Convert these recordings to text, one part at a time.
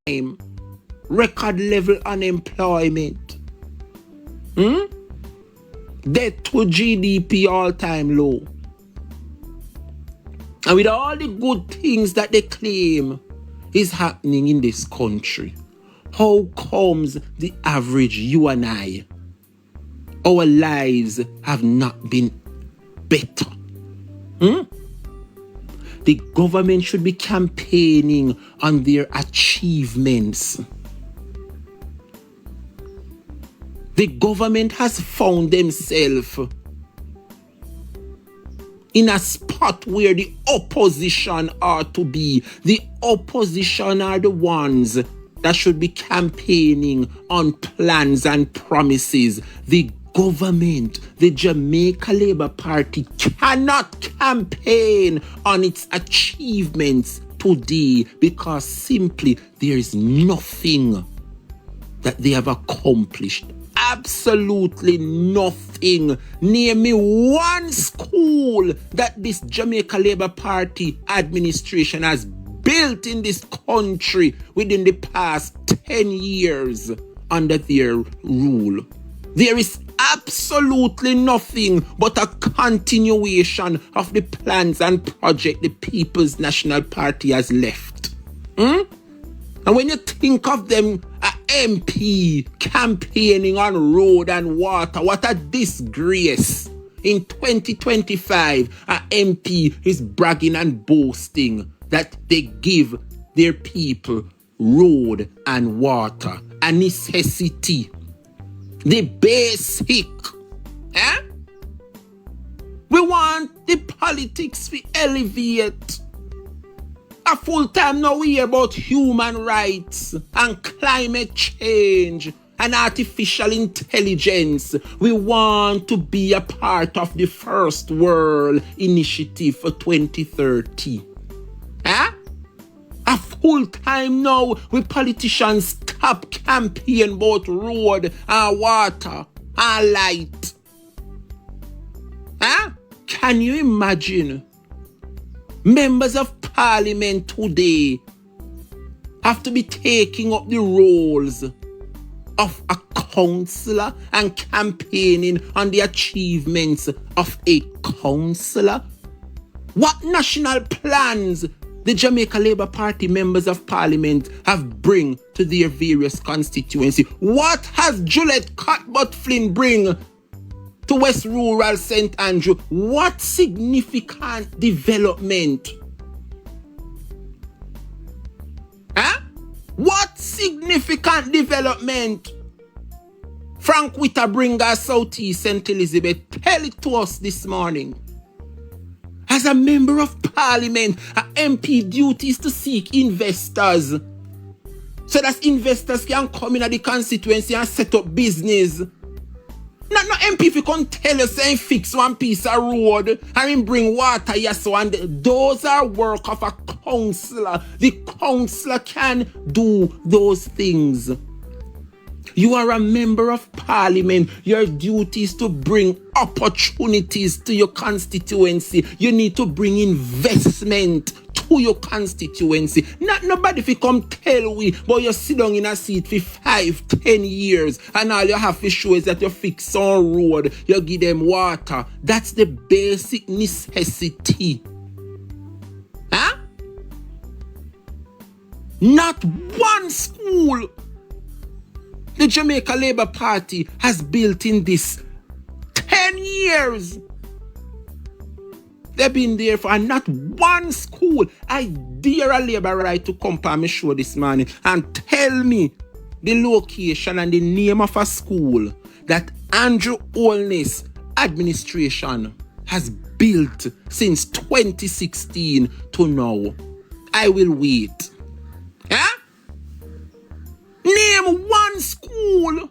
time. Record level unemployment. Debt to GDP all-time low. And with all the good things that they claim is happening in this country, how comes the average you and I, our lives have not been better? The government should be campaigning on their achievements. The government has found themselves in a spot where the opposition are to be. The opposition are the ones that should be campaigning on plans and promises. The government, the Jamaica Labour Party, cannot campaign on its achievements today because simply there is nothing that they have accomplished. Absolutely nothing. Name me one school that this Jamaica Labour Party administration has built in this country within the past 10 years under their rule. There is absolutely nothing but a continuation of the plans and project the People's National Party has left. And when you think of them, a MP campaigning on road and water, what a disgrace. In 2025, a MP is bragging and boasting that they give their people road and water, a necessity, the basic. We want the politics to elevate. A full time now we hear about human rights and climate change and artificial intelligence. We want to be a part of the First World Initiative for 2030. A full time now we politicians stop campaign about road and water and light. Can you imagine? Members of Parliament today have to be taking up the roles of a councillor and campaigning on the achievements of a councillor. What national plans the Jamaica Labour Party members of Parliament have bring to their various constituency? What has Juliet Cuthbert Flynn bring to West Rural St. Andrew? What significant development? What significant development? Frank Witter bring us Southeast St. Elizabeth. Tell it to us this morning. As a member of Parliament, an MP duty is to seek investors so that investors can come in at the constituency and set up business. No MP if you can tell us and fix one piece of road and bring water, yes, so and those are work of a councillor. The councillor can do those things. You are a member of Parliament. Your duty is to bring opportunities to your constituency. You need to bring investment to your constituency. Not nobody if you come tell we, but you sit down in a seat for 5-10 years and all you have to show is that you fix on road, you give them water. That's the basic necessity. Not one school the Jamaica Labour Party has built in this 10 years. They've been there for not one school. I dare a Labour right to come to my show this morning and tell me the location and the name of a school that ANJU Holness administration has built since 2016 to now. I will wait. Name one school.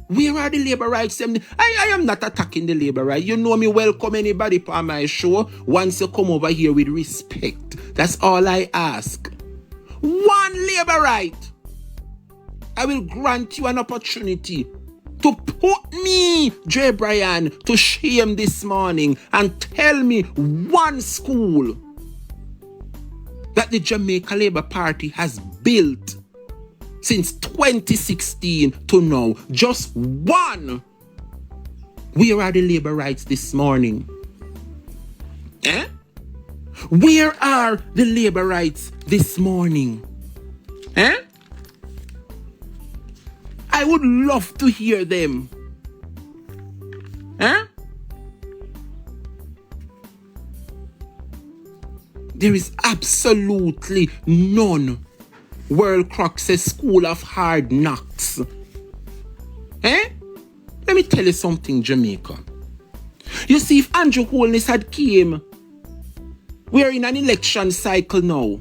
Where are the Labour rights? I am not attacking the Labour right. You know me, welcome anybody on my show once you come over here with respect. That's all I ask. One Labour right. I will grant you an opportunity to put me, J. Bryan, to shame this morning and tell me one school that the Jamaica Labour Party has built since 2016 to now. Just one. Where are the labor rights this morning? Eh? Where are the labor rights this morning? Eh? I would love to hear them. Eh? There is absolutely none. World Croc says School of Hard Knocks. Eh? Let me tell you something, Jamaica. You see, if ANJU Holness had came, we're in an election cycle now.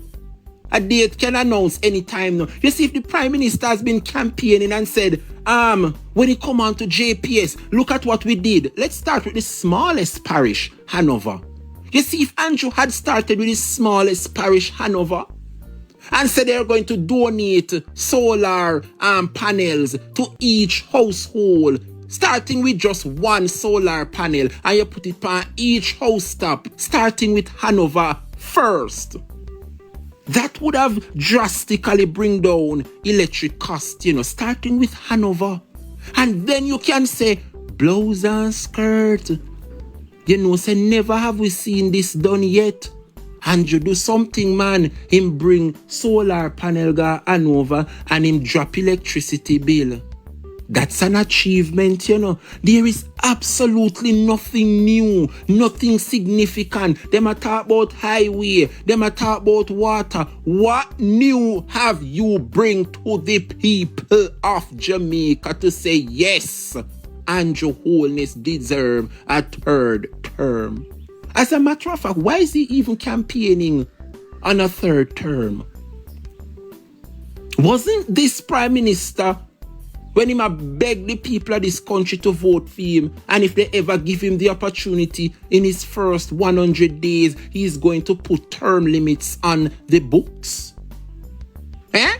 A date can announce anytime now. You see, if the Prime Minister has been campaigning and said, when it come on to JPS, look at what we did. Let's start with the smallest parish, Hanover. You see, if ANJU had started with the smallest parish, Hanover, and said they're going to donate solar panels to each household, starting with just one solar panel, and you put it on each house top, starting with Hanover first. That would have drastically bring down electric costs, starting with Hanover. And then you can say, blouse and skirt. Say, never have we seen this done yet. And you do something, man. Him bring solar panel ga Hanover and him drop electricity bill. That's an achievement, There is absolutely nothing new, nothing significant. Them a talk about highway, them a talk about water. What new have you bring to the people of Jamaica to say, yes, ANJU Holness deserve a third term? As a matter of fact, why is he even campaigning on a third term? Wasn't this Prime Minister, when he beg the people of this country to vote for him, and if they ever give him the opportunity in his first 100 days, he's going to put term limits on the books? Eh?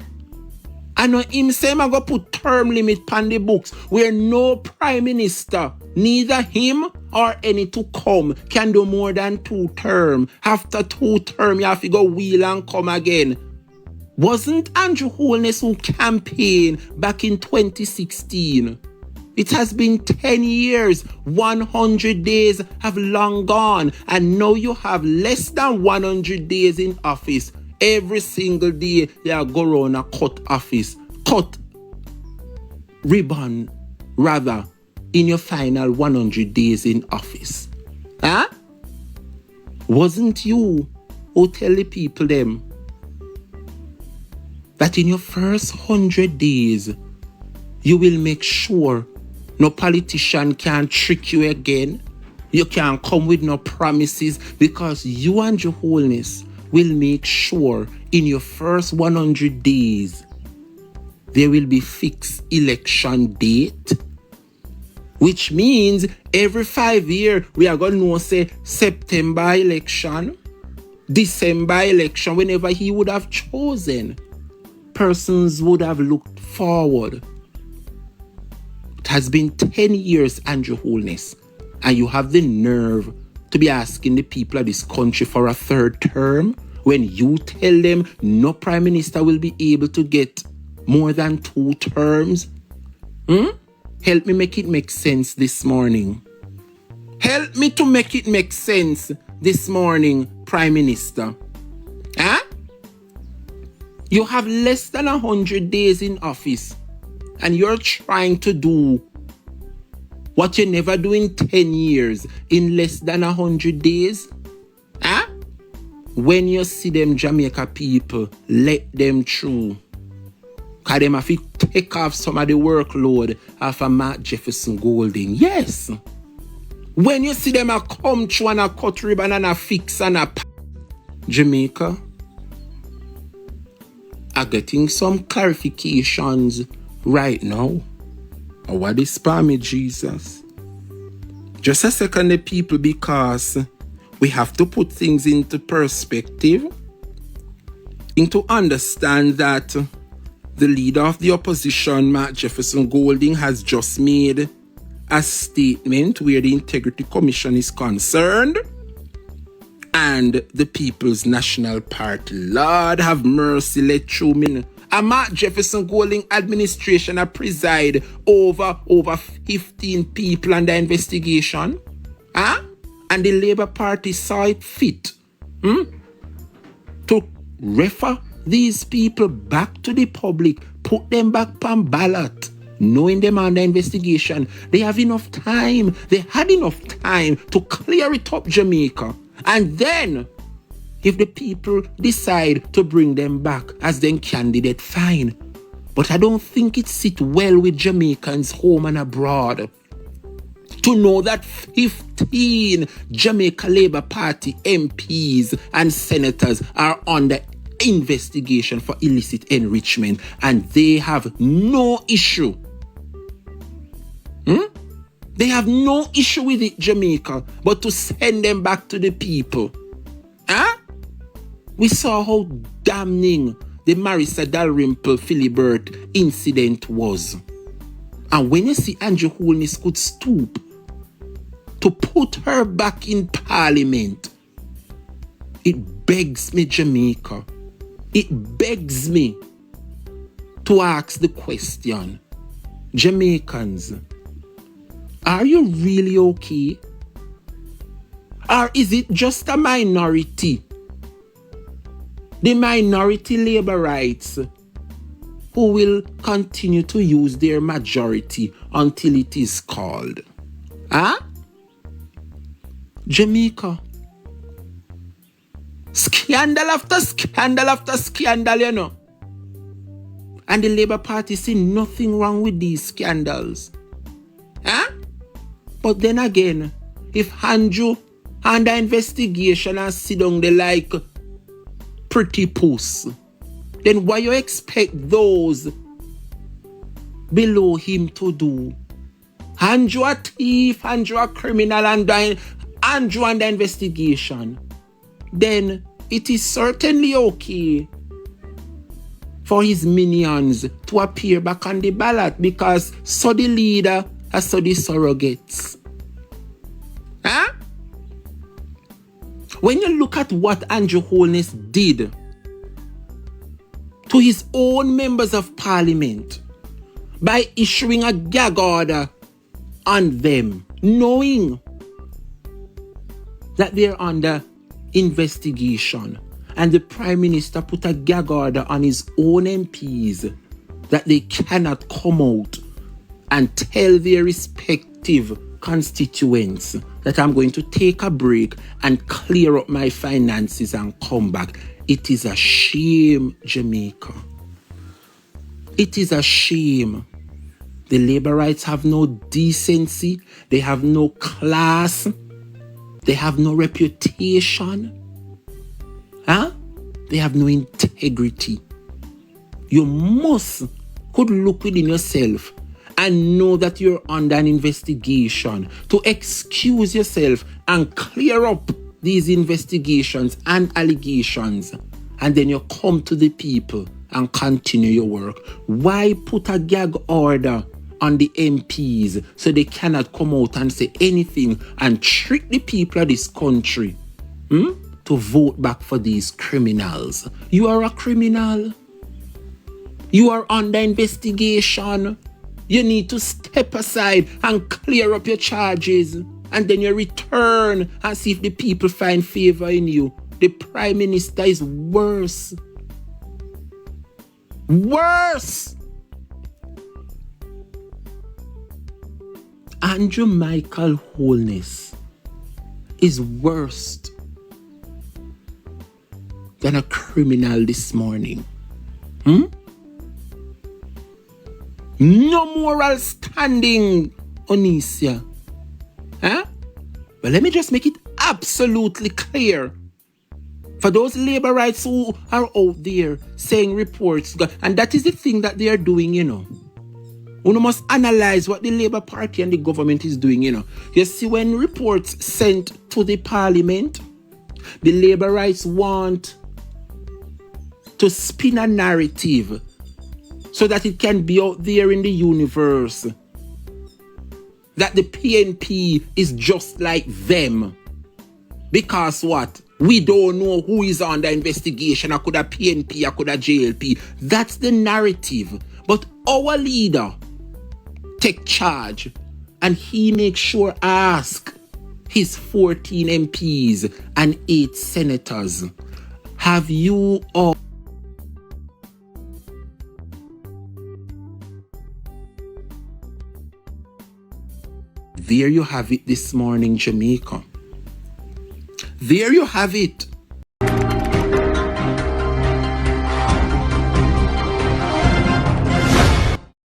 I know him say I'm going to put term limit on the books where no Prime Minister, neither him or any to come, can do more than 2 terms. After 2 terms, you have to go wheel and come again. Wasn't ANJU Holness who campaigned back in 2016? It has been 10 years. 100 days have long gone. And now you have less than 100 days in office. Every single day, you go around and cut office. Cut ribbon, rather, in your final 100 days in office. Huh? Wasn't you who tell the people them that in your first 100 days, you will make sure no politician can trick you again? You can't come with no promises, because you and your Holness will make sure in your first 100 days, there will be fixed election date. Which means every 5 years, we are going to know, say, September election, December election, whenever he would have chosen. Persons would have looked forward. It has been 10 years, ANJU Holness, and you have the nerve to be asking the people of this country for a third term when you tell them no Prime Minister will be able to get more than 2 terms? Help me make it make sense this morning. Help me to make it make sense this morning, Prime Minister. Huh? You have less than 100 days in office, and you're trying to do what you never do in 10 years in less than 100 days? Huh? When you see them Jamaica people, let them through. Because them have to take off some of the workload of a Mark Jefferson Golding. Yes. When you see them a come through and a cut ribbon and a fix and a Jamaica are getting some clarifications right now. Oh, what is spare me, Jesus? Just a second, the people, because we have to put things into perspective, into understand that the leader of the opposition, Mark Jefferson Golding, has just made a statement where the Integrity Commission is concerned and the People's National Party. Lord have mercy, let through me. A Mark Jefferson Golding administration a preside over 15 people under investigation. Huh? And the Labour Party saw it fit to refer these people back to the public, put them back on ballot, knowing them under investigation. They have enough time. They had enough time to clear it up, Jamaica. And then, if the people decide to bring them back as their candidate, fine. But I don't think it sits well with Jamaicans home and abroad to know that 15 Jamaica Labour Party MPs and senators are under investigation for illicit enrichment, and they have no issue. They have no issue with it, Jamaica, but to send them back to the people. We saw how damning the Marissa Dalrymple Philibert incident was. And when you see ANJU Holness could stoop to put her back in Parliament, it begs me, Jamaica, it begs me to ask the question, Jamaicans, are you really okay? Or is it just a minority? The minority Labourites who will continue to use their majority until it is called. Jamaica. Scandal after scandal after scandal, you know. And the Labour Party see nothing wrong with these scandals. But then again, if ANJU under investigation and sit down they like pretty puss, then what you expect those below him to do? ANJU a thief, ANJU a criminal, and ANJU under investigation. Then it is certainly okay for his minions to appear back on the ballot, because so the leader as so the surrogates. When you look at what ANJU Holness did to his own members of parliament by issuing a gag order on them, knowing that they're under investigation, and the Prime Minister put a gag order on his own MPs that they cannot come out and tell their respective constituents that I'm going to take a break and clear up my finances and come back. It is a shame, Jamaica. It is a shame. The Labourites have no decency. They have no class. They have no reputation. They have no integrity. You could look within yourself and know that you're under an investigation, to excuse yourself and clear up these investigations and allegations, and then you come to the people and continue your work. Why put a gag order on the MPs so they cannot come out and say anything and trick the people of this country to vote back for these criminals? You are a criminal. You are under investigation. You need to step aside and clear up your charges, and then you return and see if the people find favor in you. The Prime Minister is worse. Worse! Andrew Michael Holness is worse than a criminal this morning. No moral standing, Onisia. But let me just make it absolutely clear. For those Labourites who are out there saying reports, and that is the thing that they are doing, you know. We must analyze what the Labour Party and the government is doing, you know. You see, when reports sent to the Parliament, the Labourites want to spin a narrative so that it can be out there in the universe that the PNP is just like them. Because what? We don't know who is under investigation. I could have PNP, I could have JLP. That's the narrative. But our leader take charge and he makes sure ask his 14 MPs and 8 senators, have you all... There you have it this morning, Jamaica. There you have it.